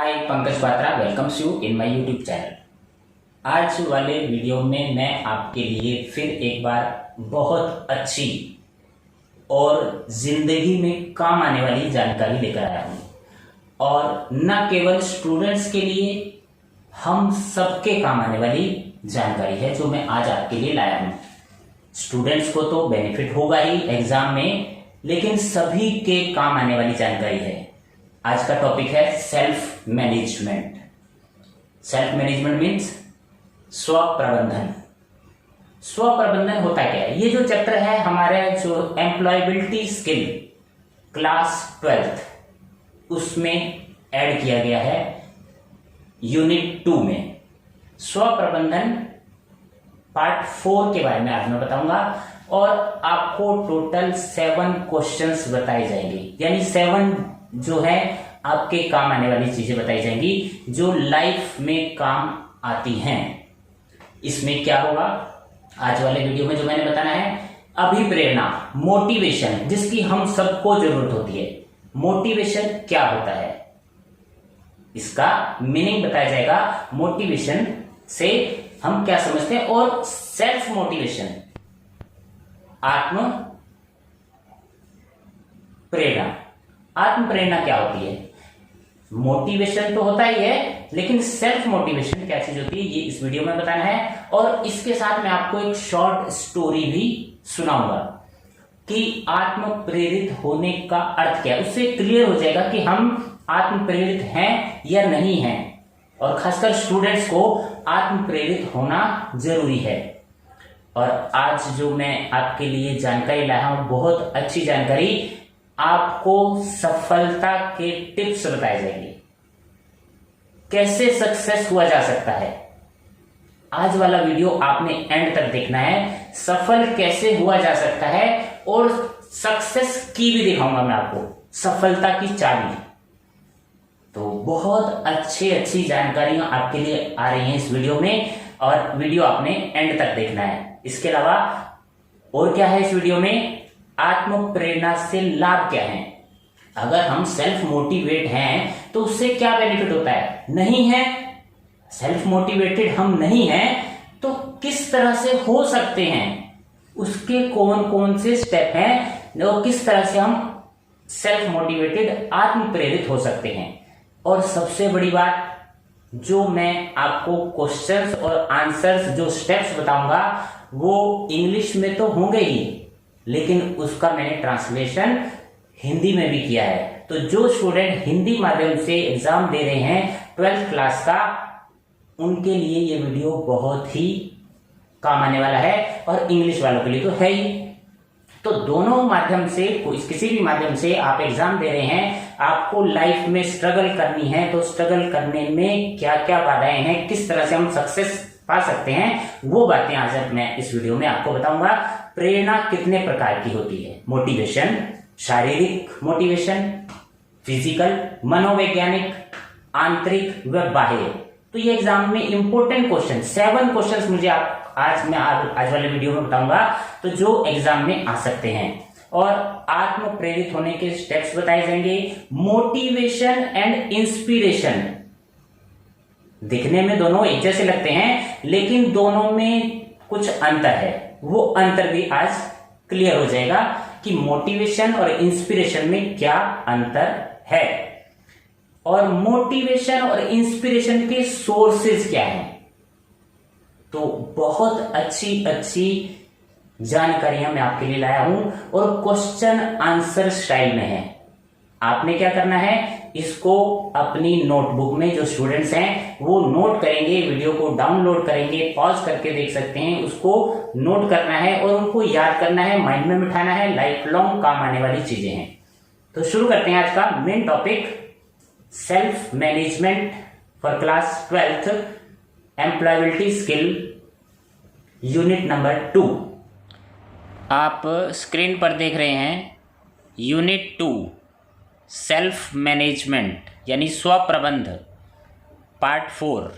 Hi, Pankaj Batra welcomes you in my YouTube channel. आज वाले video में मैं आपके लिए फिर एक बार बहुत अच्छी और ज़िंदगी में काम आने वाली जानकारी लेकर आया हूँ। और न केवल स्टूडेंट्स के लिए, हम सबके काम आने वाली जानकारी है जो मैं आज आपके लिए लाया हूँ। स्टूडेंट्स को तो बेनिफिट होगा ही एग्जाम में, लेकिन सभी के काम आने वाली जानकारी है। आज का टॉपिक है self management. Self management means स्व प्रबंधन। स्व प्रबंधन होता क्या है? ये जो चैप्टर है हमारे जो एम्प्लॉयबिलिटी स्किल क्लास 12th उसमें ऐड किया गया है यूनिट 2 में। स्व प्रबंधन पार्ट 4 के बारे में आज मैं बताऊंगा और आपको टोटल 7 क्वेश्चंस बताए जाएंगे, यानी 7 जो है आपके काम आने वाली चीजें बताई जाएंगी जो लाइफ में काम आती हैं। इसमें क्या होगा आज वाले वीडियो में जो मैंने बताना है, अभिप्रेरणा, मोटिवेशन, जिसकी हम सबको जरूरत होती है। मोटिवेशन क्या होता है इसका मीनिंग बताया जाएगा। मोटिवेशन से हम क्या समझते हैं, और सेल्फ मोटिवेशन, आत्म प्रेरणा। आत्म प्रेरणा क्या होती है? मोटिवेशन तो होता ही है, लेकिन सेल्फ मोटिवेशन क्या चीज होती है ये इस वीडियो में बताना है। और इसके साथ मैं आपको एक शॉर्ट स्टोरी भी सुनाऊंगा कि आत्म प्रेरित होने का अर्थ क्या है। उससे क्लियर हो जाएगा कि हम आत्म प्रेरित हैं या नहीं हैं, और खासकर स्टूडेंट्स को आत्म प्रेरित होना जरूरी है। और आज जो मैं आपके लिए जानकारी लाया हूं, बहुत अच्छी जानकारी, आपको सफलता के टिप्स बताए जाएंगे, कैसे सक्सेस हुआ जा सकता है। आज वाला वीडियो आपने एंड तक देखना है, सफल कैसे हुआ जा सकता है, और सक्सेस की भी दिखाऊंगा मैं आपको, सफलता की चाबी। तो बहुत अच्छी जानकारियां आपके लिए आ रही हैं इस वीडियो में, और वीडियो आपने एंड तक देखना है। इसके अलावा और क्या है इस वीडियो में, आत्म प्रेरणा से लाभ क्या है, अगर हम सेल्फ मोटिवेट हैं तो उससे क्या बेनिफिट होता है, नहीं है सेल्फ मोटिवेटेड हम नहीं हैं तो किस तरह से हो सकते हैं, उसके कौन कौन से स्टेप हैं, और किस तरह से हम सेल्फ मोटिवेटेड आत्म प्रेरित हो सकते हैं। और सबसे बड़ी बात, जो मैं आपको क्वेश्चंस और आंसर्स जो स्टेप्स बताऊंगा वो इंग्लिश में तो होंगे ही, लेकिन उसका मैंने ट्रांसलेशन हिंदी में भी किया है। तो जो स्टूडेंट हिंदी माध्यम से एग्जाम दे रहे हैं 12th क्लास का, उनके लिए ये वीडियो बहुत ही काम आने वाला है, और इंग्लिश वालों के लिए तो है ही। तो दोनों माध्यम से, किसी भी माध्यम से आप एग्जाम दे रहे हैं, आपको लाइफ में स्ट्रगल करनी है, तो स्ट्रगल करने में क्या क्या बाधाएं हैं, किस तरह से हम सक्सेस पा सकते हैं, वो बातें आज मैं इस वीडियो में आपको बताऊंगा। प्रेरणा कितने प्रकार की होती है? मोटिवेशन, शारीरिक मोटिवेशन, फिजिकल, मनोवैज्ञानिक, आंतरिक व बाह्य। तो ये एग्जाम में इंपॉर्टेंट क्वेश्चन 7 क्वेश्चन मुझे आज वाले वीडियो में बताऊंगा, तो जो एग्जाम में आ सकते हैं। और आत्म प्रेरित होने के स्टेप्स बताए जाएंगे। मोटिवेशन एंड इंस्पिरेशन, दिखने में दोनों एक जैसे लगते हैं, लेकिन दोनों में कुछ अंतर है। वो अंतर भी आज क्लियर हो जाएगा कि मोटिवेशन और इंस्पिरेशन में क्या अंतर है, और मोटिवेशन और इंस्पिरेशन के सोर्सेज क्या हैं। तो बहुत अच्छी जानकारियां मैं आपके लिए लाया हूं, और क्वेश्चन आंसर स्टाइल में है। आपने क्या करना है, इसको अपनी नोटबुक में, जो स्टूडेंट्स हैं वो नोट करेंगे, वीडियो को डाउनलोड करेंगे, पॉज करके देख सकते हैं, उसको नोट करना है और उनको याद करना है, माइंड में बिठाना है, लाइफ लॉन्ग काम आने वाली चीजें हैं। तो शुरू करते हैं आज का main topic, self management for class 12th employability skill unit number 2। आप स्क्रीन पर देख रहे हैं यूनिट 2 सेल्फ मैनेजमेंट यानी स्व प्रबंध पार्ट 4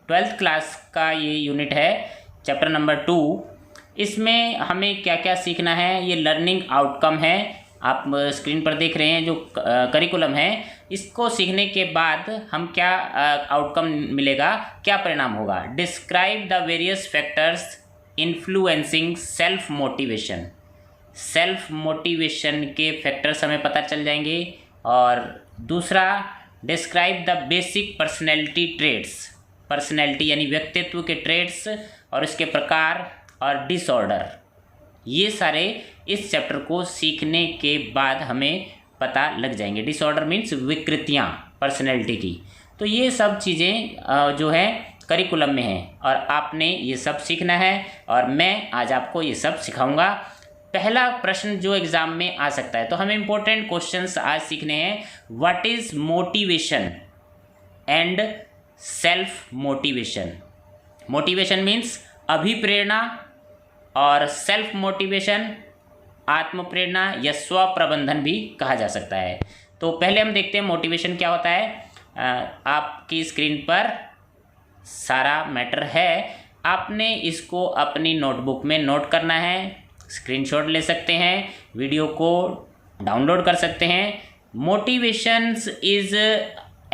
12th क्लास का ये यूनिट है, चैप्टर नंबर 2। इसमें हमें क्या क्या सीखना है, ये लर्निंग आउटकम है। आप स्क्रीन पर देख रहे हैं जो करिकुलम है इसको सीखने के बाद हम क्या आउटकम मिलेगा, क्या परिणाम होगा। Describe the various factors influencing self motivation. Self motivation के फैक्टर्स हमें पता चल जाएंगे। और दूसरा, describe the basic personality trades. Personality यानी व्यक्तित्व के ट्रेड्स और इसके प्रकार और डिसऑर्डर, ये सारे इस चैप्टर को सीखने के बाद हमें पता लग जाएंगे। डिसऑर्डर मीन्स विकृतियाँ पर्सनैलिटी की। तो ये सब चीज़ें जो है करिकुलम में हैं और आपने ये सब सीखना है और मैं आज आपको ये सब सिखाऊंगा। पहला प्रश्न जो एग्ज़ाम में आ सकता है, तो हमें इंपॉर्टेंट क्वेश्चंस आज सीखने हैं। What is motivation and self motivation. Motivation means अभिप्रेरणा और सेल्फ मोटिवेशन आत्म प्रेरणा या स्व प्रबंधन भी कहा जा सकता है। तो पहले हम देखते हैं मोटिवेशन क्या होता है। आपकी स्क्रीन पर सारा मैटर है, आपने इसको अपनी नोटबुक में नोट करना है। स्क्रीनशॉट ले सकते हैं, वीडियो को डाउनलोड कर सकते हैं। Motivations is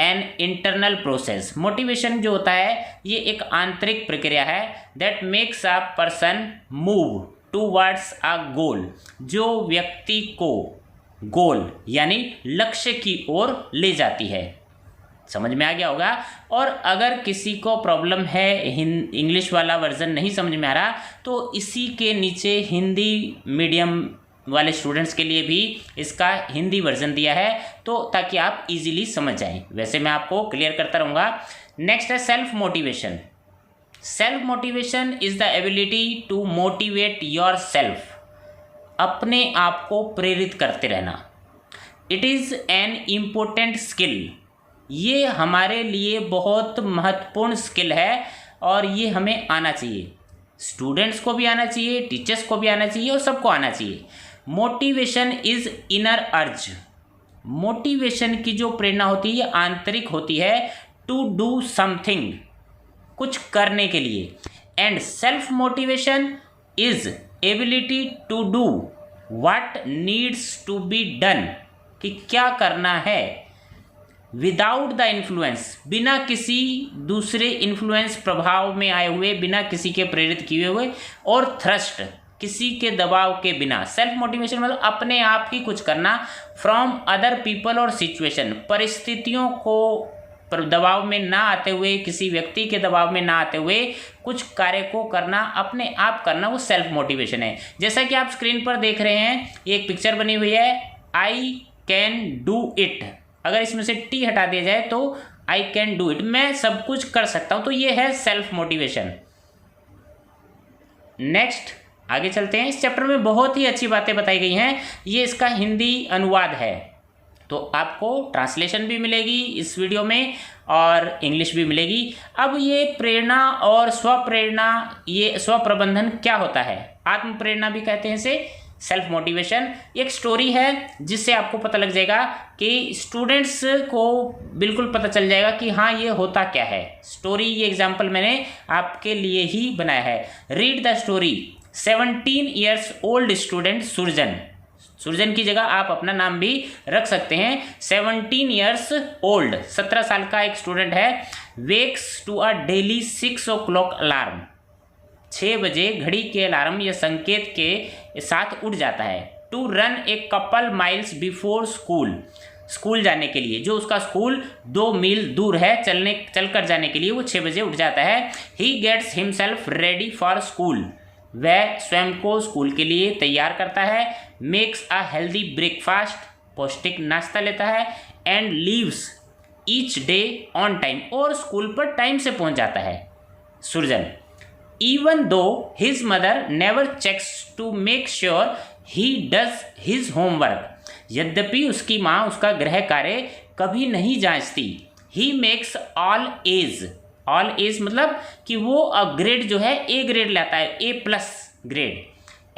an internal process. Motivation जो होता है ये एक आंतरिक प्रक्रिया है that makes a person move towards a goal, जो व्यक्ति को गोल यानी लक्ष्य की ओर ले जाती है। समझ में आ गया होगा। और अगर किसी को प्रॉब्लम है, इंग्लिश वाला वर्जन नहीं समझ में आ रहा, तो इसी के नीचे हिंदी मीडियम वाले स्टूडेंट्स के लिए भी इसका हिंदी वर्जन दिया है, तो ताकि आप इजीली समझ जाएं। वैसे मैं आपको क्लियर करता रहूँगा। नेक्स्ट है self motivation. Self motivation is the ability to motivate yourself. अपने आप को प्रेरित करते रहना। It is an important skill. ये हमारे लिए बहुत महत्वपूर्ण स्किल है और ये हमें आना चाहिए। स्टूडेंट्स को भी आना चाहिए, टीचर्स को भी आना चाहिए और सबको आना चाहिए। मोटिवेशन इज़ इनर अर्ज। मोटिवेशन की जो प्रेरणा होती है ये आंतरिक होती है, टू डू समथिंग, कुछ करने के लिए। And self motivation is ability to do what needs to be done, कि क्या करना है विदाउट द इन्फ्लुएंस, बिना किसी दूसरे इन्फ्लुएंस प्रभाव में आए हुए, बिना किसी के प्रेरित किए हुए, और थ्रस्ट, किसी के दबाव के बिना। सेल्फ मोटिवेशन मतलब अपने आप ही कुछ करना। फ्रॉम अदर पीपल और सिचुएशन, परिस्थितियों को दबाव में ना आते हुए, किसी व्यक्ति के दबाव में ना आते हुए कुछ कार्य को करना, अपने आप करना, वो सेल्फ मोटिवेशन है। जैसा कि आप स्क्रीन पर देख रहे हैं, एक पिक्चर बनी हुई है, आई कैन डू इट। अगर इसमें से टी हटा दिया जाए तो आई कैन डू इट, मैं सब कुछ कर सकता हूं। तो ये है सेल्फ मोटिवेशन। नेक्स्ट आगे चलते हैं। इस चैप्टर में बहुत ही अच्छी बातें बताई गई हैं। ये इसका हिंदी अनुवाद है, तो आपको ट्रांसलेशन भी मिलेगी इस वीडियो में और इंग्लिश भी मिलेगी। अब ये प्रेरणा और स्वप्रेरणा, ये स्वप्रबंधन क्या होता है, आत्म प्रेरणा भी कहते हैं इसे, सेल्फ मोटिवेशन। एक स्टोरी है जिससे आपको पता लग जाएगा कि स्टूडेंट्स को बिल्कुल पता चल जाएगा कि हाँ ये होता क्या है। स्टोरी, ये एग्जाम्पल मैंने आपके लिए ही बनाया है। Read the story. 17 years old student Surjan. Surjan की जगह आप अपना नाम भी रख सकते हैं। 17 ईयर्स ओल्ड, 17 साल का एक स्टूडेंट है। Wakes to a daily 6 o'clock alarm. 6 बजे घड़ी के अलार्म या संकेत के साथ उठ जाता है। To run a couple miles before school. School जाने के लिए, जो उसका स्कूल 2 मील दूर है, चलकर जाने के लिए वो 6 बजे उठ जाता है। He gets himself ready for school. वह स्वयं को स्कूल के लिए तैयार करता है। Makes a healthy breakfast. पौष्टिक नाश्ता लेता है। And leaves each day on time. और स्कूल पर टाइम से पहुंच जाता है Surjan. Even though his mother never checks to make sure he does his homework, यद्यपि उसकी माँ उसका गृह कार्य कभी नहीं जांचती। He makes all A's, all A's मतलब कि वो ग्रेड जो है A ग्रेड लाता है, A+ grade.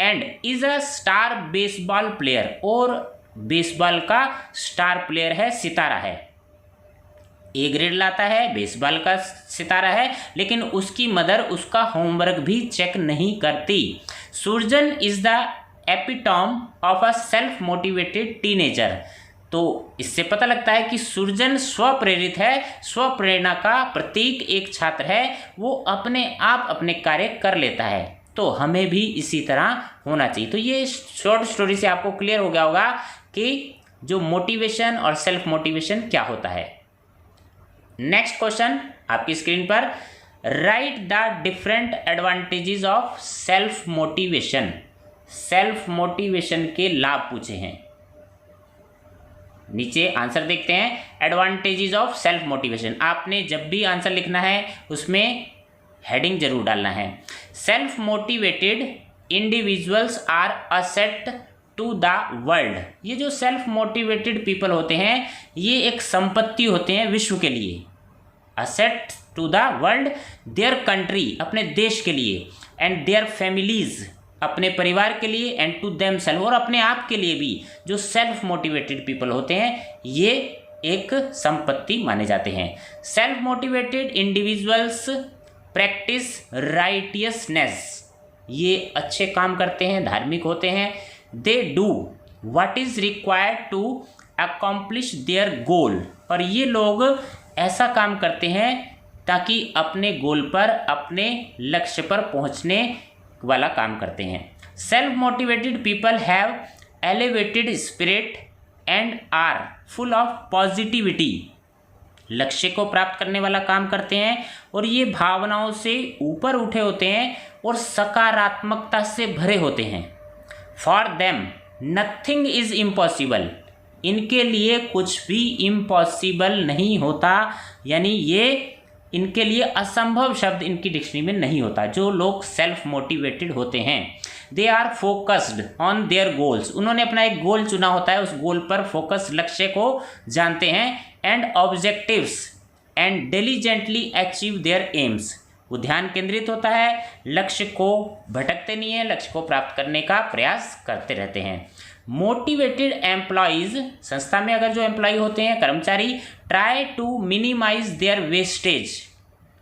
And is a star baseball player, और बेसबॉल का स्टार प्लेयर है, सितारा है। ए ग्रेड लाता है, बेसबॉल का सितारा है, लेकिन उसकी मदर उसका होमवर्क भी चेक नहीं करती। Surjan is the epitome of a self motivated teenager. तो इससे पता लगता है कि सृजन स्वप्रेरित है, स्वप्रेरणा का प्रतीक एक छात्र है, वो अपने आप अपने कार्य कर लेता है। तो हमें भी इसी तरह होना चाहिए। तो ये शॉर्ट स्टोरी से आपको क्लियर हो गया होगा कि जो मोटिवेशन और सेल्फ मोटिवेशन क्या होता है। नेक्स्ट क्वेश्चन आपकी स्क्रीन पर, right the different advantages of self motivation. Self motivation के लाभ पूछे हैं। नीचे आंसर देखते हैं, एडवांटेजेस ऑफ सेल्फ मोटिवेशन। आपने जब भी आंसर लिखना है उसमें हेडिंग जरूर डालना है। Self motivated individuals are asset to the world. ये जो सेल्फ मोटिवेटेड पीपल होते हैं ये एक संपत्ति होते हैं विश्व के लिए। Asset to the world, their country, अपने देश के लिए, एंड देयर फैमिलीज, अपने परिवार के लिए, एंड टू देमसेल्फ, और अपने आप के लिए भी। जो सेल्फ मोटिवेटेड पीपल होते हैं ये एक संपत्ति माने जाते हैं। Self motivated individuals practice righteousness, ये अच्छे काम करते हैं, धार्मिक होते हैं। They do what is required to accomplish their goal, और ये लोग ऐसा काम करते हैं ताकि अपने गोल पर, अपने लक्ष्य पर पहुंचने वाला काम करते हैं। Self motivated people have elevated spirit and are full of positivity. लक्ष्य को प्राप्त करने वाला काम करते हैं और ये भावनाओं से ऊपर उठे होते हैं और सकारात्मकता से भरे होते हैं। For them nothing is impossible, इनके लिए कुछ भी इम्पॉसिबल नहीं होता, यानी ये इनके लिए असंभव शब्द इनकी डिक्शनरी में नहीं होता। जो लोग सेल्फ मोटिवेटेड होते हैं, they are focused on their goals, उन्होंने अपना एक गोल चुना होता है, उस गोल पर फोकस, लक्ष्य को जानते हैं, and objectives, and diligently achieve their AIIMS, वो ध्यान केंद्रित होता है, लक्ष्य को भटकते नहीं है, लक्ष्य को प्राप्त करने का प्रयास करते रहते हैं। मोटिवेटेड एम्प्लॉयज, संस्था में अगर जो एम्प्लॉय होते हैं, कर्मचारी, try to minimise their wastage,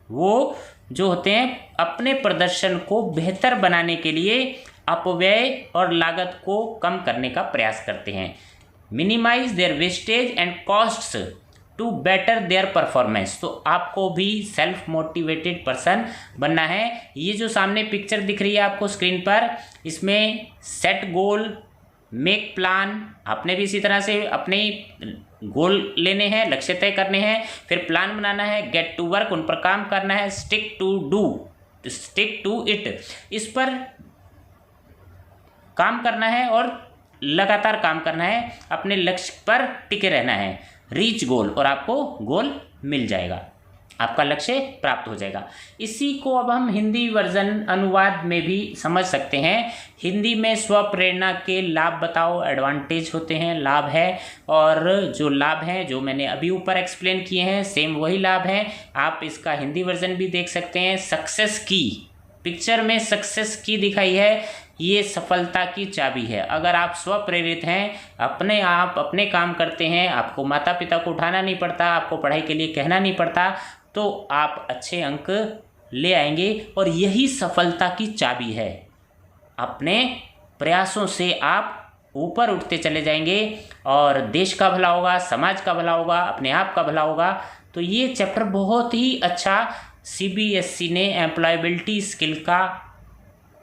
वो जो होते हैं अपने प्रदर्शन को बेहतर बनाने के लिए अपव्यय और लागत को कम करने का प्रयास करते हैं। Minimise their wastage and costs to better their performance, तो आपको भी सेल्फ मोटिवेटेड पर्सन बनना है। ये जो सामने पिक्चर दिख रही है आपको स्क्रीन पर, इसमें सेट गोल, मेक प्लान, आपने भी इसी तरह से अपने गोल लेने हैं, लक्ष्य तय करने हैं, फिर प्लान बनाना है, गेट टू वर्क, उन पर काम करना है, स्टिक टू इट, इस पर काम करना है और लगातार काम करना है, अपने लक्ष्य पर टिके रहना है, रीच गोल, और आपको गोल मिल जाएगा, आपका लक्ष्य प्राप्त हो जाएगा। इसी को अब हम हिंदी वर्जन अनुवाद में भी समझ सकते हैं। हिंदी में स्वप्रेरणा के लाभ बताओ, एडवांटेज होते हैं, लाभ है, और जो लाभ हैं जो मैंने अभी ऊपर एक्सप्लेन किए हैं सेम वही लाभ हैं। आप इसका हिंदी वर्जन भी देख सकते हैं। सक्सेस की, पिक्चर में सक्सेस की दिखाई है, ये सफलता की चाबी है। अगर आप स्वप्रेरित हैं, अपने आप अपने काम करते हैं, आपको माता पिता को उठाना नहीं पड़ता, आपको पढ़ाई के लिए कहना नहीं पड़ता, तो आप अच्छे अंक ले आएंगे, और यही सफलता की चाबी है। अपने प्रयासों से आप ऊपर उठते चले जाएंगे और देश का भला होगा, समाज का भला होगा, अपने आप का भला होगा। तो ये चैप्टर बहुत ही अच्छा CBSE ने एम्प्लॉयबिलिटी स्किल का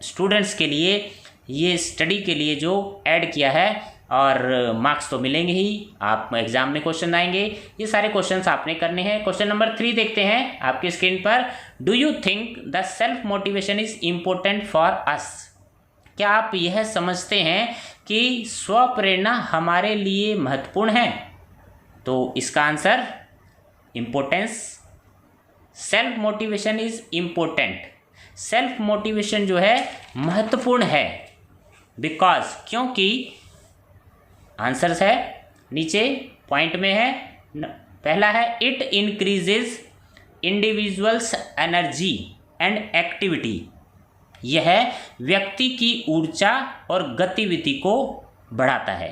स्टूडेंट्स के लिए, ये स्टडी के लिए जो ऐड किया है, और मार्क्स तो मिलेंगे ही, आप एग्जाम में क्वेश्चन आएंगे, ये सारे क्वेश्चंस आपने करने हैं। क्वेश्चन नंबर 3 देखते हैं आपकी स्क्रीन पर। Do you think the self motivation is important for us? क्या आप यह समझते हैं कि स्वप्रेरणा हमारे लिए महत्वपूर्ण है? तो इसका answer importance, self motivation is important. Self motivation जो है महत्वपूर्ण है, बिकॉज, क्योंकि आंसर्स है नीचे पॉइंट में है। पहला है it increases individuals energy and activity, यह व्यक्ति की ऊर्जा और गतिविधि को बढ़ाता है।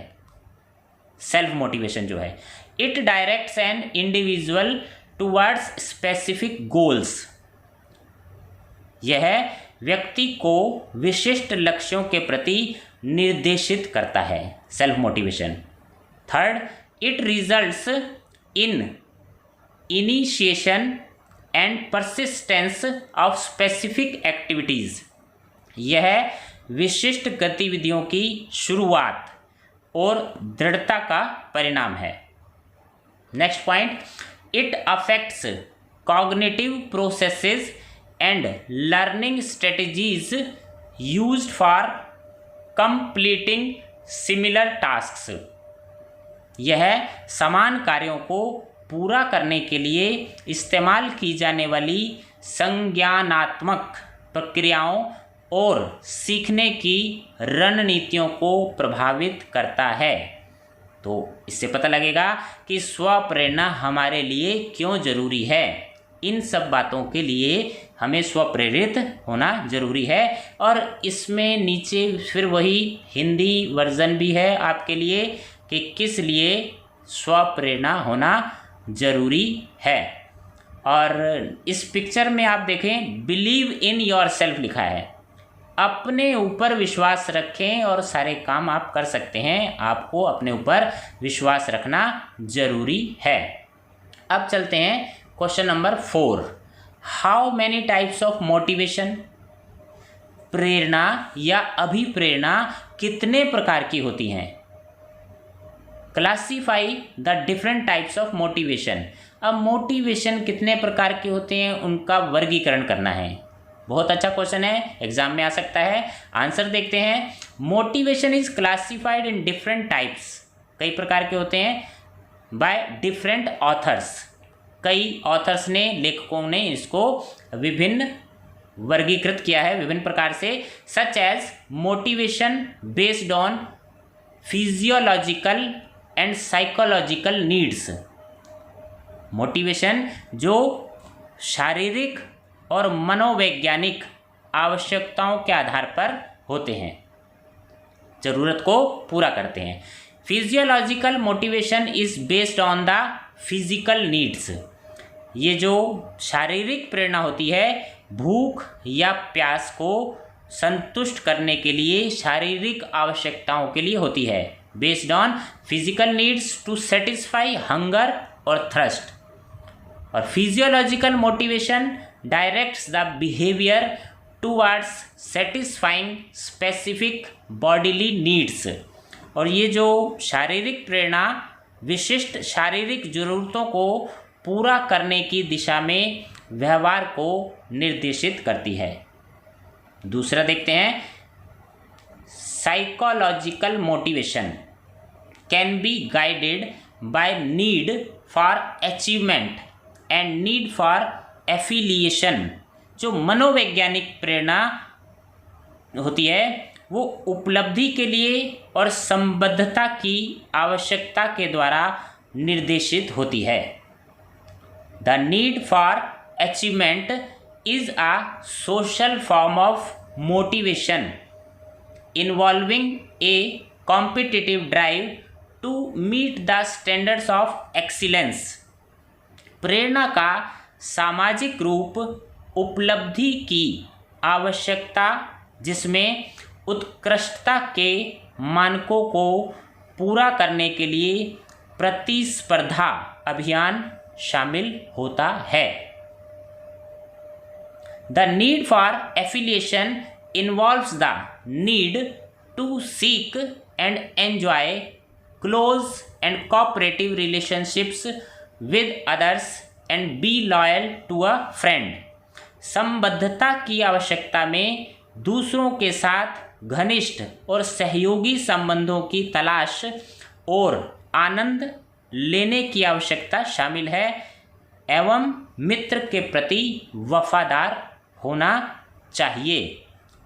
सेल्फ मोटिवेशन जो है, it directs an individual towards specific goals, यह व्यक्ति को विशिष्ट लक्ष्यों के प्रति निर्देशित करता है। Self motivation. Third, it results in initiation and persistence of specific activities. यह विशिष्ट गतिविधियों की शुरुआत और दृढ़ता का परिणाम है। Next point, it affects cognitive processes and learning strategies used for completing similar tasks. यह समान कार्यों को पूरा करने के लिए इस्तेमाल की जाने वाली संज्ञानात्मक प्रक्रियाओं और सीखने की रणनीतियों को प्रभावित करता है। तो इससे पता लगेगा कि स्वप्रेरणा हमारे लिए क्यों ज़रूरी है। इन सब बातों के लिए हमें स्वप्रेरित होना ज़रूरी है। और इसमें नीचे फिर वही हिंदी वर्ज़न भी है आपके लिए कि किस लिए स्वप्रेरणा होना ज़रूरी है। और इस पिक्चर में आप देखें, बिलीव इन योर सेल्फ लिखा है। अपने ऊपर विश्वास रखें और सारे काम आप कर सकते हैं। आपको अपने ऊपर विश्वास रखना ज़रूरी है। अब चलते हैं question number 4। How many types of motivation. प्रेरणा या अभिप्रेरणा कितने प्रकार की होती हैं। Classify the different types of motivation. अब मोटिवेशन कितने प्रकार के होते हैं उनका वर्गीकरण करना है। बहुत अच्छा क्वेश्चन है, एग्जाम में आ सकता है। आंसर देखते हैं। Motivation is classified in different types. कई प्रकार के होते हैं बाय डिफरेंट ऑथर्स। कई ऑथर्स ने, लेखकों ने इसको विभिन्न वर्गीकृत किया है विभिन्न प्रकार से। Such as motivation based on physiological and psychological needs. Motivation जो शारीरिक और मनोवैज्ञानिक आवश्यकताओं के आधार पर होते हैं, ज़रूरत को पूरा करते हैं। Physiological motivation is based on the physical needs. ये जो शारीरिक प्रेरणा होती है भूख या प्यास को संतुष्ट करने के लिए, शारीरिक आवश्यकताओं के लिए होती है। Based on physical needs to satisfy hunger और थ्रस्ट। और physiological motivation directs the behaviour towards satisfying specific bodily needs. और ये जो शारीरिक प्रेरणा विशिष्ट शारीरिक ज़रूरतों को पूरा करने की दिशा में व्यवहार को निर्देशित करती है। दूसरा देखते हैं, psychological motivation can be guided by need for achievement and need for affiliation. जो मनोवैज्ञानिक प्रेरणा होती है वो उपलब्धि के लिए और संबद्धता की आवश्यकता के द्वारा निर्देशित होती है। The need for achievement is a social form of motivation involving a competitive drive to meet the standards of excellence. प्रेरणा का सामाजिक रूप उपलब्धि की आवश्यकता जिसमें उत्कृष्टता के मानकों को पूरा करने के लिए प्रतिस्पर्धा अभियान शामिल होता है। The need for affiliation involves the need to seek and enjoy close and cooperative relationships with others and be loyal to a friend. संबद्धता की आवश्यकता में दूसरों के साथ घनिष्ठ और सहयोगी संबंधों की तलाश और आनंद लेने की आवश्यकता शामिल है एवं मित्र के प्रति वफादार होना चाहिए।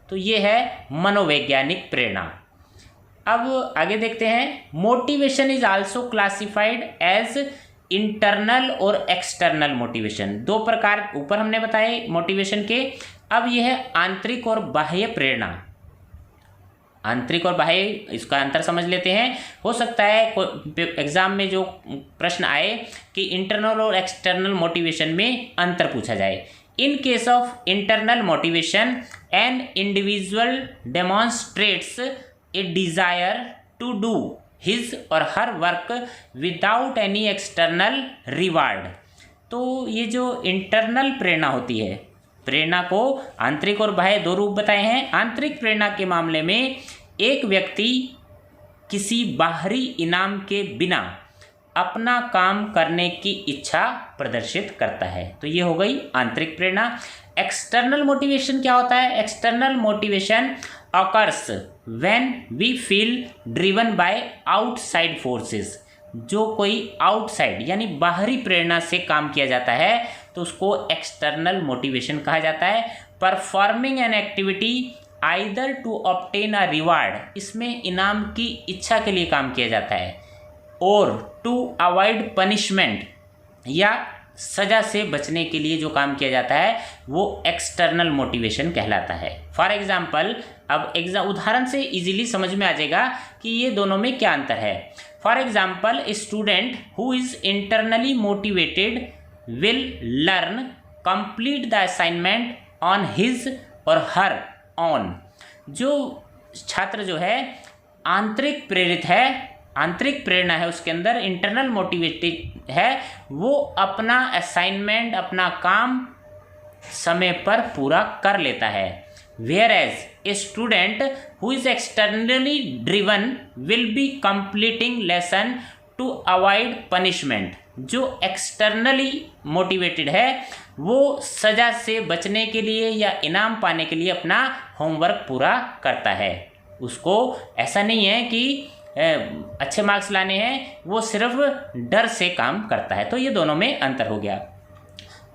तो ये है मनोवैज्ञानिक प्रेरणा। अब आगे देखते हैं, motivation is also classified as internal और एक्सटर्नल मोटिवेशन। दो प्रकार ऊपर हमने बताए मोटिवेशन के। अब यह है आंतरिक और बाह्य प्रेरणा। आंतरिक और बाह्य, इसका अंतर समझ लेते हैं। हो सकता है एग्जाम में जो प्रश्न आए कि इंटरनल और एक्सटर्नल मोटिवेशन में अंतर पूछा जाए। In case of internal motivation an individual demonstrates a desire to do his और her work without any external reward. तो ये जो इंटरनल प्रेरणा होती है, प्रेरणा को आंतरिक और बाह्य दो रूप बताए हैं। आंतरिक प्रेरणा के मामले में एक व्यक्ति किसी बाहरी इनाम के बिना अपना काम करने की इच्छा प्रदर्शित करता है, तो ये हो गई आंतरिक प्रेरणा। एक्सटर्नल मोटिवेशन क्या होता है? External motivation occurs when we feel driven by outside forces. जो कोई आउटसाइड यानी बाहरी प्रेरणा से काम किया जाता है तो उसको एक्सटर्नल मोटिवेशन कहा जाता है। Performing an activity either to obtain a reward, इसमें इनाम की इच्छा के लिए काम किया जाता है, और टू अवॉइड पनिशमेंट या सजा से बचने के लिए जो काम किया जाता है वो एक्सटर्नल मोटिवेशन कहलाता है। फॉर एग्जाम्पल, अब उदाहरण से इजीली समझ में आ जाएगा कि ये दोनों में क्या अंतर है। For example, A student who is internally motivated will learn complete the assignment on his और हर ऑन। जो छात्र जो है आंतरिक प्रेरित है, आंतरिक प्रेरणा है उसके अंदर, इंटरनल मोटिवेटेड है, वो अपना असाइनमेंट, अपना काम समय पर पूरा कर लेता है। Whereas a student who is externally driven will be completing lesson to avoid punishment. जो एक्सटर्नली मोटिवेटेड है वो सजा से बचने के लिए या इनाम पाने के लिए अपना होमवर्क पूरा करता है। उसको ऐसा नहीं है कि अच्छे मार्क्स लाने हैं, वो सिर्फ डर से काम करता है। तो ये दोनों में अंतर हो गया।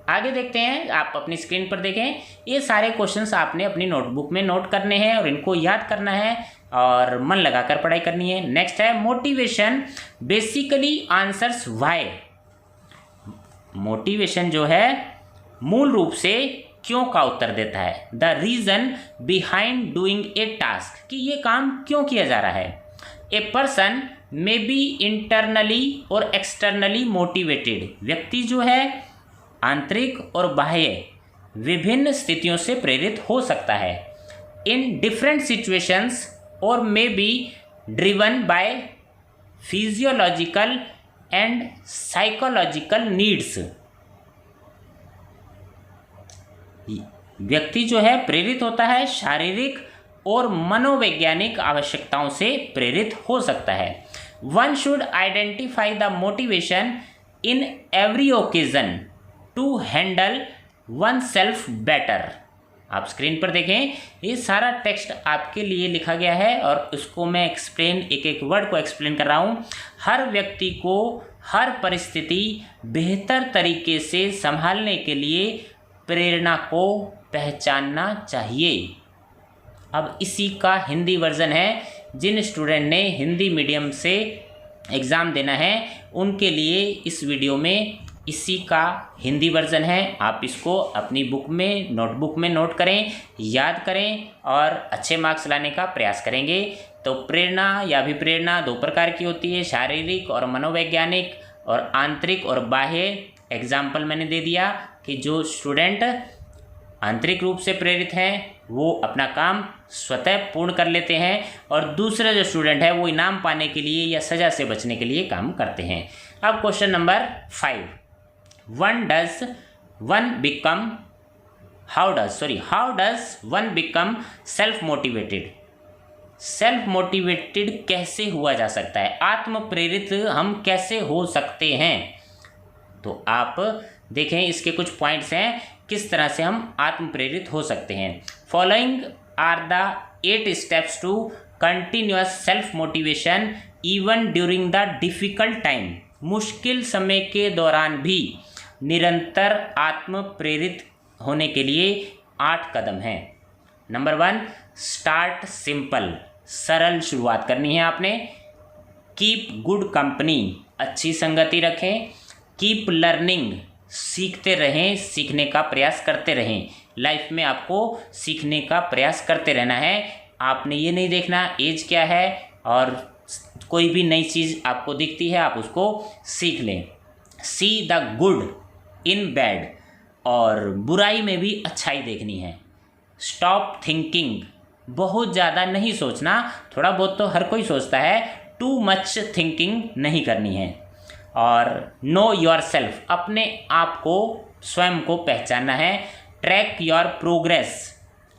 आगे देखते हैं, आप अपनी स्क्रीन पर देखें, ये सारे क्वेश्चंस आपने अपनी नोटबुक में नोट करने हैं और इनको याद करना है और मन लगाकर पढ़ाई करनी है। नेक्स्ट है motivation basically answers why. Motivation जो है मूल रूप से क्यों का उत्तर देता है, the reason behind doing a task, कि ये काम क्यों किया जा रहा है। A person may be internally और एक्सटर्नली मोटिवेटेड, व्यक्ति जो है आंतरिक और बाह्य विभिन्न स्थितियों से प्रेरित हो सकता है। इन डिफरेंट सिचुएशंस और may be driven by physiological and psychological needs. व्यक्ति जो है प्रेरित होता है शारीरिक और मनोवैज्ञानिक आवश्यकताओं से प्रेरित हो सकता है। One should identify the motivation in every occasion to handle oneself better. आप स्क्रीन पर देखें, ये सारा टेक्स्ट आपके लिए लिखा गया है और उसको मैं एक एक वर्ड को एक्सप्लेन कर रहा हूँ। हर व्यक्ति को हर परिस्थिति बेहतर तरीके से संभालने के लिए प्रेरणा को पहचानना चाहिए। अब इसी का हिंदी वर्जन है, जिन स्टूडेंट ने हिंदी मीडियम से एग्ज़ाम देना है उनके लिए इस वीडियो में इसी का हिंदी वर्जन है। आप इसको अपनी बुक में, नोटबुक में नोट करें, याद करें और अच्छे मार्क्स लाने का प्रयास करेंगे। तो प्रेरणा या अभिप्रेरणा दो प्रकार की होती है, शारीरिक और मनोवैज्ञानिक, और आंतरिक और बाह्य। एग्जाम्पल मैंने दे दिया कि जो स्टूडेंट आंतरिक रूप से प्रेरित हैं वो अपना काम स्वतः पूर्ण कर लेते हैं, और दूसरे जो स्टूडेंट है वो इनाम पाने के लिए या सज़ा से बचने के लिए काम करते हैं। अब question number 5, how does one become self motivated. Self motivated कैसे हुआ जा सकता है, आत्म प्रेरित हम कैसे हो सकते हैं। तो आप देखें, इसके कुछ पॉइंट्स हैं किस तरह से हम आत्म प्रेरित हो सकते हैं। Following are the 8 steps to continuous self motivation even during the difficult time. मुश्किल समय के दौरान भी निरंतर आत्म प्रेरित होने के लिए 8 कदम हैं। नंबर 1, स्टार्ट सिंपल, सरल शुरुआत करनी है आपने। कीप गुड कंपनी, अच्छी संगति रखें। कीप लर्निंग, सीखते रहें, सीखने का प्रयास करते रहें। लाइफ में आपको सीखने का प्रयास करते रहना है। आपने ये नहीं देखना एज क्या है, और कोई भी नई चीज़ आपको दिखती है आप उसको सीख लें। See the good in bad, और बुराई में भी अच्छाई देखनी है। स्टॉप थिंकिंग, बहुत ज़्यादा नहीं सोचना, थोड़ा बहुत तो हर कोई सोचता है। टू मच थिंकिंग नहीं करनी है। और नो योर सेल्फ, अपने आप को स्वयं को पहचानना है। ट्रैक योर प्रोग्रेस,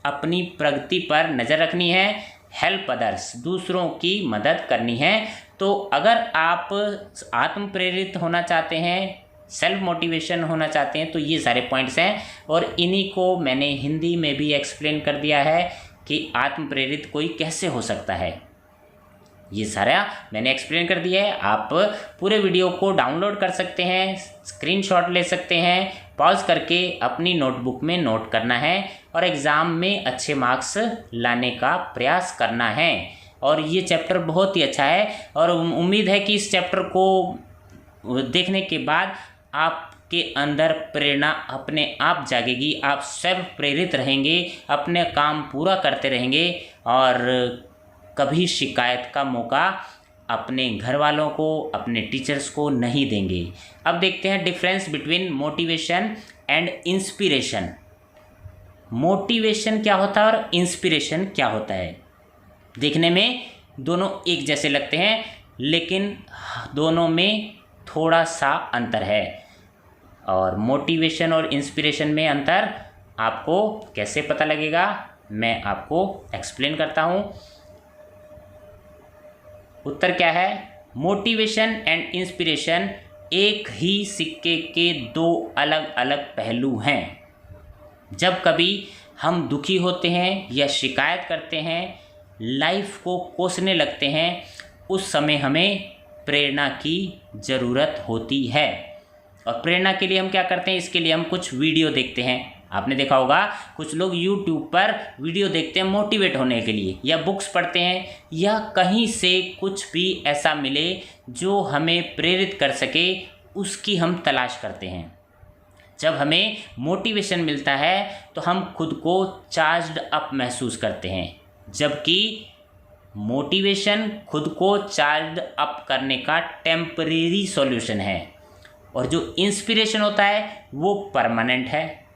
अपनी प्रगति पर नज़र रखनी है। हेल्प अदर्स, दूसरों की मदद करनी है। तो अगर आप आत्म प्रेरित होना चाहते हैं, सेल्फ मोटिवेशन होना चाहते हैं, तो ये सारे पॉइंट्स हैं और इन्हीं को मैंने हिंदी में भी एक्सप्लेन कर दिया है कि आत्म प्रेरित कोई कैसे हो सकता है। ये सारा मैंने एक्सप्लेन कर दिया है। आप पूरे वीडियो को डाउनलोड कर सकते हैं, स्क्रीनशॉट ले सकते हैं, पॉज करके अपनी नोटबुक में नोट करना है और एग्ज़ाम में अच्छे मार्क्स लाने का प्रयास करना है। और ये चैप्टर बहुत ही अच्छा है और उम्मीद है कि इस चैप्टर को देखने के बाद आपके अंदर प्रेरणा अपने आप जागेगी, आप सेल्फ प्रेरित रहेंगे, अपने काम पूरा करते रहेंगे और कभी शिकायत का मौका अपने घर वालों को, अपने टीचर्स को नहीं देंगे। अब देखते हैं difference between motivation and inspiration. Motivation क्या होता है और इंस्पिरेशन क्या होता है? देखने में दोनों एक जैसे लगते हैं, लेकिन दोनों में थोड़ा सा अंतर है। और मोटिवेशन और इंस्पिरेशन में अंतर आपको कैसे पता लगेगा, मैं आपको एक्सप्लेन करता हूँ। उत्तर क्या है? मोटिवेशन एंड इंस्पिरेशन एक ही सिक्के के दो अलग अलग पहलू हैं। जब कभी हम दुखी होते हैं या शिकायत करते हैं, लाइफ को कोसने लगते हैं, उस समय हमें प्रेरणा की ज़रूरत होती है। और प्रेरणा के लिए हम क्या करते हैं? इसके लिए हम कुछ वीडियो देखते हैं। आपने देखा होगा कुछ लोग YouTube पर वीडियो देखते हैं मोटिवेट होने के लिए, या बुक्स पढ़ते हैं, या कहीं से कुछ भी ऐसा मिले जो हमें प्रेरित कर सके, उसकी हम तलाश करते हैं। जब हमें मोटिवेशन मिलता है तो हम खुद को चार्ज्ड अप महसूस करते हैं, जबकि मोटिवेशन खुद को चार्ज्ड अप करने का टेम्परेरी सॉल्यूशन है और जो इंस्पिरेशन होता है वो परमानेंट है।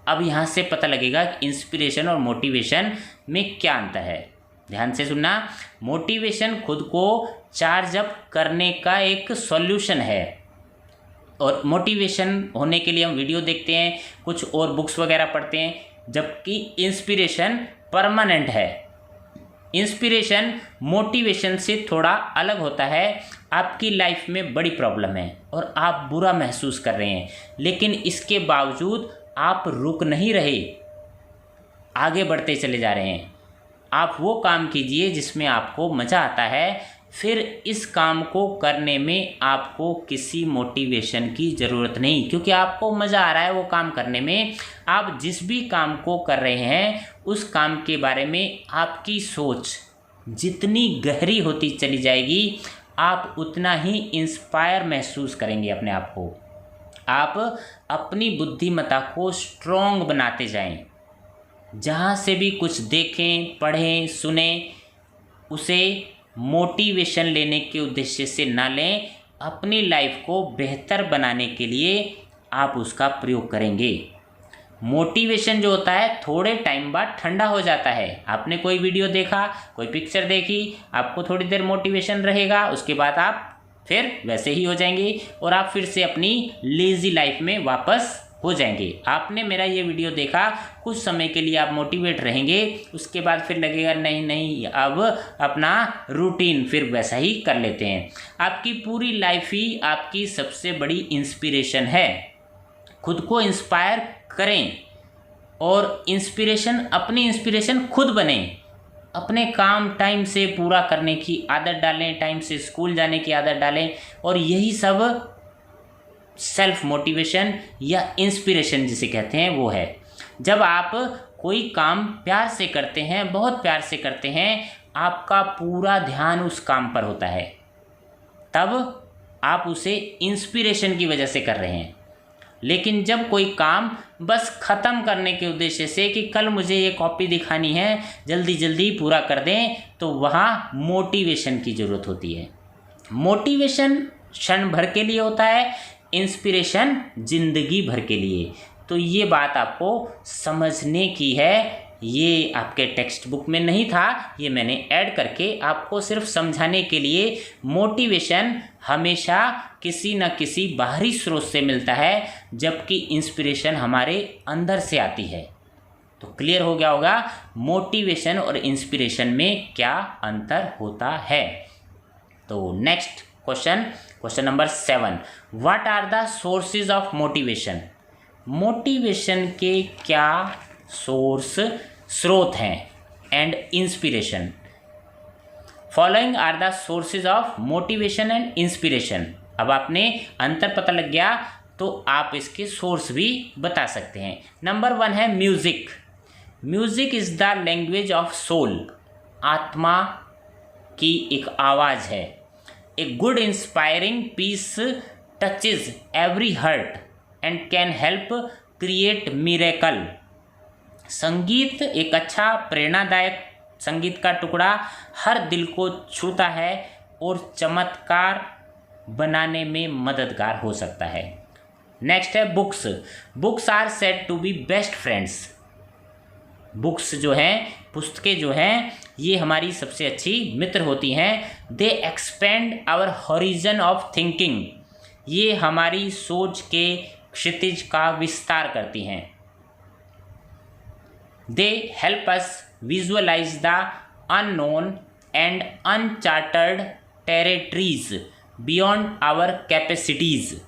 अब यहाँ से पता लगेगा कि इंस्पिरेशन और मोटिवेशन में क्या अंतर है। ध्यान से सुनना। मोटिवेशन खुद को चार्ज अप करने का एक सॉल्यूशन है और मोटिवेशन होने के लिए हम वीडियो देखते हैं, कुछ और बुक्स वगैरह पढ़ते हैं, जबकि इंस्पिरेशन परमानेंट है। इंस्पिरेशन मोटिवेशन से थोड़ा अलग होता है। आपकी लाइफ में बड़ी प्रॉब्लम है और आप बुरा महसूस कर रहे हैं, लेकिन इसके बावजूद आप रुक नहीं रहे, आगे बढ़ते चले जा रहे हैं। आप वो काम कीजिए जिसमें आपको मज़ा आता है। फिर इस काम को करने में आपको किसी मोटिवेशन की ज़रूरत नहीं, क्योंकि आपको मज़ा आ रहा है वो काम करने में। आप जिस भी काम को कर रहे हैं उस काम के बारे में आपकी सोच जितनी गहरी होती चली जाएगी, आप उतना ही इंस्पायर महसूस करेंगे अपने आप को। आप अपनी बुद्धिमत्ता को स्ट्रॉन्ग बनाते जाएं। जहाँ से भी कुछ देखें, पढ़ें, सुने, उसे मोटिवेशन लेने के उद्देश्य से ना लें, अपनी लाइफ को बेहतर बनाने के लिए आप उसका प्रयोग करेंगे। मोटिवेशन जो होता है थोड़े टाइम बाद ठंडा हो जाता है। आपने कोई वीडियो देखा, कोई पिक्चर देखी, आपको थोड़ी देर मोटिवेशन रहेगा, उसके बाद आप फिर वैसे ही हो जाएंगे और आप फिर से अपनी लेज़ी लाइफ में वापस हो जाएंगे। आपने मेरा ये वीडियो देखा, कुछ समय के लिए आप मोटिवेट रहेंगे, उसके बाद फिर लगेगा नहीं अब अपना रूटीन फिर वैसा ही कर लेते हैं। आपकी पूरी लाइफ ही आपकी सबसे बड़ी इंस्पिरेशन है। खुद को इंस्पायर करें और अपनी इंस्पिरेशन खुद बने। अपने काम टाइम से पूरा करने की आदत डालें, टाइम से स्कूल जाने की आदत डालें, और यही सब सेल्फ मोटिवेशन या इंस्पिरेशन जिसे कहते हैं वो है। जब आप कोई काम प्यार से करते हैं, बहुत प्यार से करते हैं, आपका पूरा ध्यान उस काम पर होता है, तब आप उसे इंस्पिरेशन की वजह से कर रहे हैं। लेकिन जब कोई काम बस ख़त्म करने के उद्देश्य से कि कल मुझे ये कॉपी दिखानी है, जल्दी जल्दी पूरा कर दें, तो वहाँ मोटिवेशन की ज़रूरत होती है। मोटिवेशन क्षण भर के लिए होता है, इंस्पिरेशन जिंदगी भर के लिए। तो ये बात आपको समझने की है ये आपके टेक्स्ट बुक में नहीं था, ये मैंने ऐड करके आपको सिर्फ समझाने के लिए। मोटिवेशन हमेशा किसी न किसी बाहरी स्रोत से मिलता है, जबकि इंस्पिरेशन हमारे अंदर से आती है। तो क्लियर हो गया होगा मोटिवेशन और इंस्पिरेशन में क्या अंतर होता है। तो next question number 7, what are the sources of motivation. Motivation के क्या स्रोत हैं and inspiration. Following are the sources of motivation and inspiration. अब आपने अंतर पता लग गया तो आप इसके सोर्स भी बता सकते हैं। नंबर 1 है music. Music is the language of soul. आत्मा की एक आवाज़ है। A good inspiring piece touches every heart and can help create miracle. संगीत एक अच्छा प्रेरणादायक संगीत का टुकड़ा हर दिल को छूता है और चमत्कार बनाने में मददगार हो सकता है। नेक्स्ट है books. Books are said to be best friends. Books जो हैं, पुस्तकें जो हैं, ये हमारी सबसे अच्छी मित्र होती हैं। They expand our horizon of thinking. ये हमारी सोच के क्षितिज का विस्तार करती हैं। They help us visualize the unknown and uncharted territories beyond our capacities.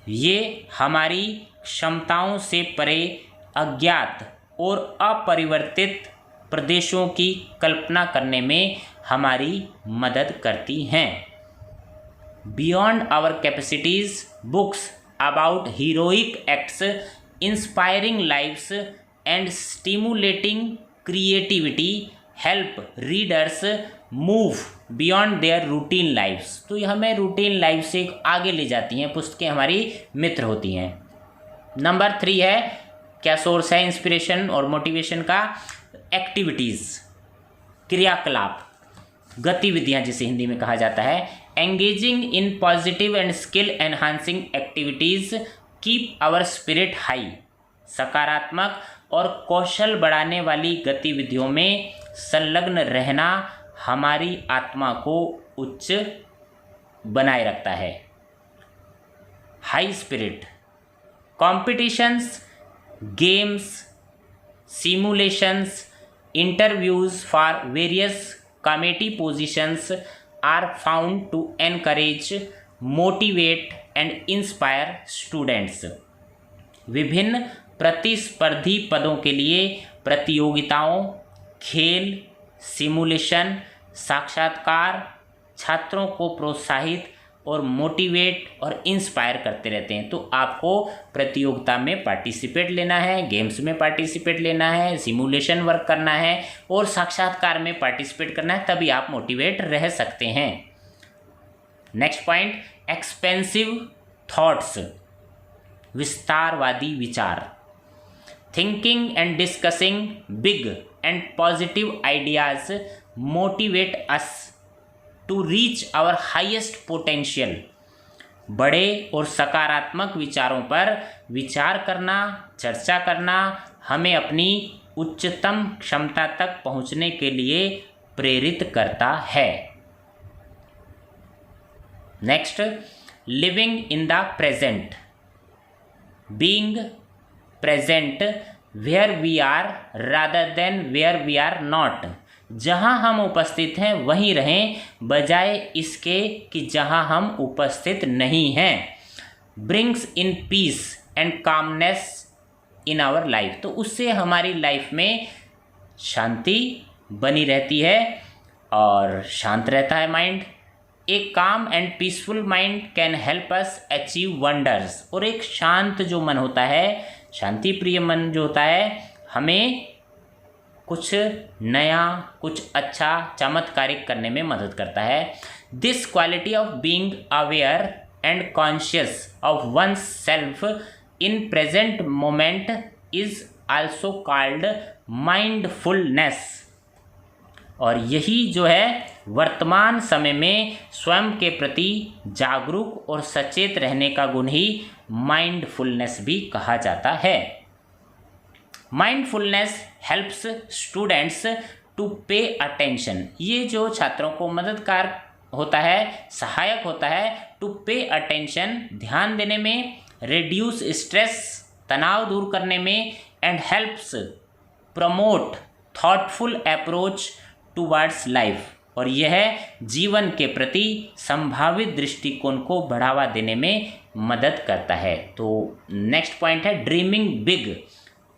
ये हमारी क्षमताओं से परे अज्ञात और अपरिवर्तित प्रदेशों की कल्पना करने में हमारी मदद करती हैं। Beyond our capacities books about heroic acts inspiring lives and stimulating creativity help readers move beyond their routine lifes. तो ये हमें रूटीन लाइफ से आगे ले जाती हैं, पुस्तकें हमारी मित्र होती हैं। नंबर 3 है, क्या सोर्स है इंस्पिरेशन और मोटिवेशन का। एक्टिविटीज़, क्रियाकलाप, गतिविधियाँ जिसे हिंदी में कहा जाता है। Engaging in positive and skill enhancing activities keep our spirit high. सकारात्मक और कौशल बढ़ाने वाली गतिविधियों में संलग्न रहना हमारी आत्मा को उच्च बनाए रखता है। High spirit, competitions, games, simulations, interviews for various committee positions are found to encourage, motivate and inspire students. विभिन्न प्रतिस्पर्धी पदों के लिए प्रतियोगिताओं, खेल, सिमुलेशन, साक्षात्कार छात्रों को प्रोत्साहित और मोटिवेट और इंस्पायर करते रहते हैं। तो आपको प्रतियोगिता में पार्टिसिपेट लेना है, गेम्स में पार्टिसिपेट लेना है, सिमुलेशन वर्क करना है और साक्षात्कार में पार्टिसिपेट करना है, तभी आप मोटिवेट रह सकते हैं। नेक्स्ट पॉइंट, एक्सपेंसिव थॉट्स, विस्तारवादी विचार। Thinking and discussing big and positive ideas motivate us to reach our highest potential. बड़े और सकारात्मक विचारों पर विचार करना, चर्चा करना हमें अपनी उच्चतम क्षमता तक पहुंचने के लिए प्रेरित करता है। Next, living in the present, being present where we are rather than where we are not. जहाँ हम उपस्थित हैं वहीं रहें, बजाय इसके कि जहाँ हम उपस्थित नहीं हैं। Brings in peace and calmness in our life. तो उससे हमारी लाइफ में शांति बनी रहती है और शांत रहता है माइंड। एक काम and peaceful mind can help us achieve wonders. और एक शांत जो मन होता है, शांति प्रिय मन जो होता है, हमें कुछ नया, कुछ अच्छा, चमत्कारिक करने में मदद करता है। This quality of being aware and conscious of one's self in present moment is also called mindfulness. और यही जो है वर्तमान समय में स्वयं के प्रति जागरूक और सचेत रहने का गुण ही माइंडफुलनेस भी कहा जाता है। Mindfulness helps students to pay attention, ये जो छात्रों को मददगार होता है, सहायक होता है टू पे अटेंशन, ध्यान देने में, रिड्यूस स्ट्रेस, तनाव दूर करने में, and helps promote thoughtful approach towards life, और यह जीवन के प्रति संभावित दृष्टिकोण को बढ़ावा देने में मदद करता है। तो नेक्स्ट पॉइंट है ड्रीमिंग बिग,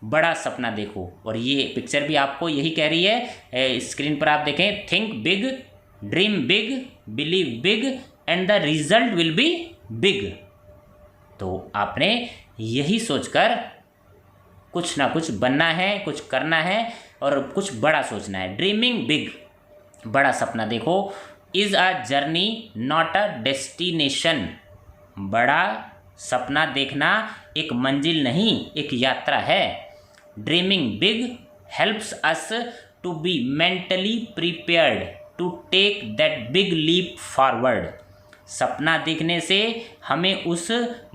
बड़ा सपना देखो, और ये पिक्चर भी आपको यही कह रही है, स्क्रीन पर आप देखें, think big, dream big, believe big and the result will be big. तो आपने यही सोचकर कुछ ना कुछ बनना है, कुछ करना है और कुछ बड़ा सोचना है। ड्रीमिंग बिग, बड़ा सपना देखो, is a journey not a destination, बड़ा सपना देखना एक मंजिल नहीं, एक यात्रा है। Dreaming big helps us to be mentally prepared to take that big leap forward, सपना देखने से हमें उस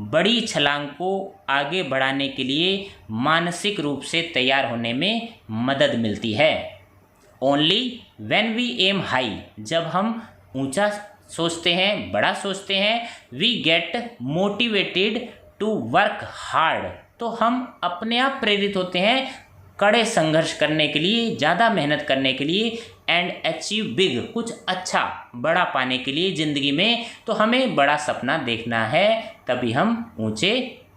बड़ी छलांग को आगे बढ़ाने के लिए मानसिक रूप से तैयार होने में मदद मिलती है। Only when we aim high, जब हम ऊंचा सोचते हैं, बड़ा सोचते हैं, we get motivated to work hard, तो हम अपने आप प्रेरित होते हैं कड़े संघर्ष करने के लिए, ज़्यादा मेहनत करने के लिए, एंड अचीव बिग, कुछ अच्छा बड़ा पाने के लिए ज़िंदगी में। तो हमें बड़ा सपना देखना है, तभी हम ऊंचे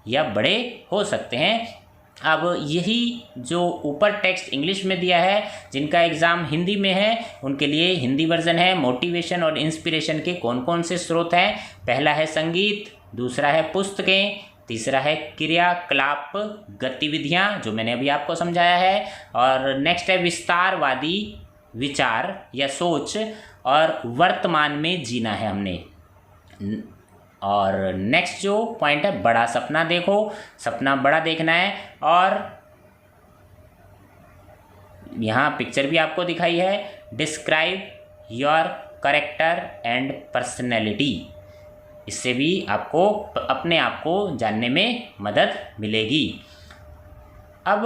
या बड़े हो सकते हैं। अब यही जो ऊपर टेक्स्ट इंग्लिश में दिया है, जिनका एग्ज़ाम हिंदी में है उनके लिए हिंदी वर्जन है। मोटिवेशन और इंस्पिरेशन के कौन कौन से स्रोत हैं? पहला है संगीत, दूसरा है पुस्तकें, तीसरा है क्रियाकलाप गतिविधियाँ जो मैंने अभी आपको समझाया है, और नेक्स्ट है विस्तारवादी विचार या सोच, और वर्तमान में जीना है हमने। और नेक्स्ट जो पॉइंट है बड़ा सपना देखो, सपना बड़ा देखना है, और यहाँ पिक्चर भी आपको दिखाई है, describe your character and personality, इससे भी आपको अपने आप को जानने में मदद मिलेगी। अब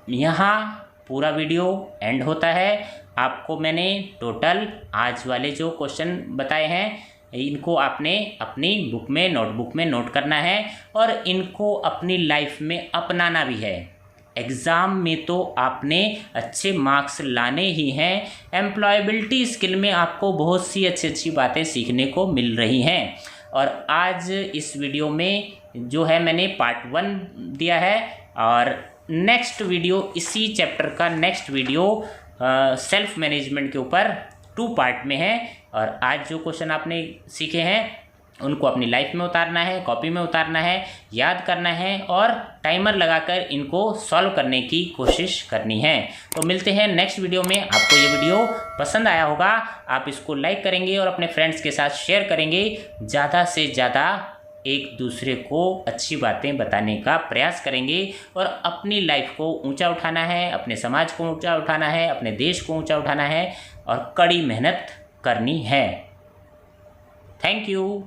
यहाँ पूरा वीडियो एंड होता है। आपको मैंने टोटल आज वाले जो क्वेश्चन बताए हैं, इनको आपने अपनी बुक में, नोटबुक में नोट करना है और इनको अपनी लाइफ में अपनाना भी है। एग्ज़ाम में तो आपने अच्छे मार्क्स लाने ही हैं। एम्प्लॉयबिलिटी स्किल में आपको बहुत सी अच्छी अच्छी बातें सीखने को मिल रही हैं। और आज इस वीडियो में जो है मैंने पार्ट 1 दिया है, और नेक्स्ट वीडियो, इसी चैप्टर का नेक्स्ट वीडियो सेल्फ मैनेजमेंट के ऊपर 2 पार्ट में है। और आज जो क्वेश्चन आपने सीखे हैं उनको अपनी लाइफ में उतारना है, कॉपी में उतारना है, याद करना है और टाइमर लगाकर इनको सॉल्व करने की कोशिश करनी है। तो मिलते हैं नेक्स्ट वीडियो में। आपको ये वीडियो पसंद आया होगा, आप इसको लाइक करेंगे और अपने फ्रेंड्स के साथ शेयर करेंगे। ज़्यादा से ज़्यादा एक दूसरे को अच्छी बातें बताने का प्रयास करेंगे और अपनी लाइफ को ऊंचा उठाना है, अपने समाज को ऊंचा उठाना है, अपने देश को ऊंचा उठाना है और कड़ी मेहनत करनी है। Thank you.